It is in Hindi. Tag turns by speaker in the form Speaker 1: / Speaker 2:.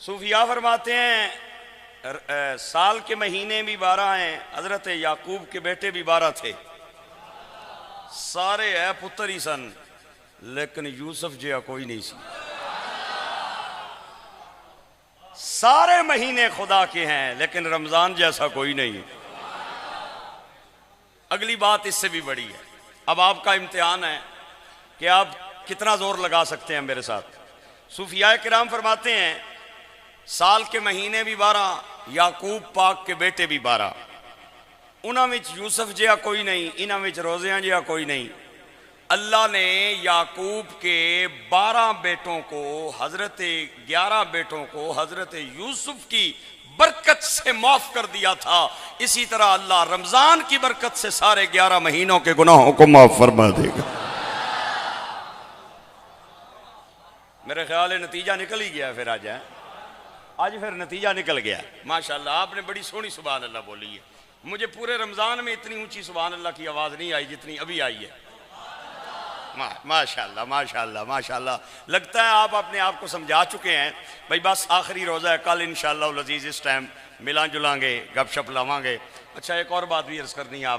Speaker 1: सूफिया फरमाते हैं साल के महीने भी 12 हैं, हजरत याकूब के बेटे भी 12 थे, सारे है पुत्र ही सन, लेकिन यूसुफ जिया कोई नहीं सी। सारे महीने खुदा के हैं लेकिन रमजान जैसा कोई नहीं है। अगली बात इससे भी बड़ी है। अब आपका इम्तिहान है कि आप कितना जोर लगा सकते हैं मेरे साथ। सूफिया किराम फरमाते हैं साल के महीने भी 12, याकूब पाक के बेटे भी 12, उन्होंने यूसुफ जिया कोई नहीं, इन्होंने रोज़ियां जिया कोई नहीं। अल्लाह ने याकूब के 12 बेटों को, हजरत 11 बेटों को हजरत यूसुफ की बरकत से माफ कर दिया था। इसी तरह अल्लाह रमजान की बरकत से सारे 11 महीनों के गुनाहों को माफ फरमा देगा। मेरे ख्याल है नतीजा निकल ही गया। फिर आज फिर नतीजा निकल गया। माशाल्लाह आपने बड़ी सोहनी सुभान अल्लाह बोली है। मुझे पूरे रमजान में इतनी ऊंची सुभान अल्लाह की आवाज नहीं आई जितनी अभी आई है। माशाल्लाह माशाल्लाह माशाल्लाह। लगता है आप अपने आप को समझा चुके हैं भाई बस आखिरी रोज़ा है, कल इंशाअल्लाह अज़ीज़ इस टाइम मिला जुलांगे, गपशप लावांगे। अच्छा एक और बात भी अर्ज़ करनी है आप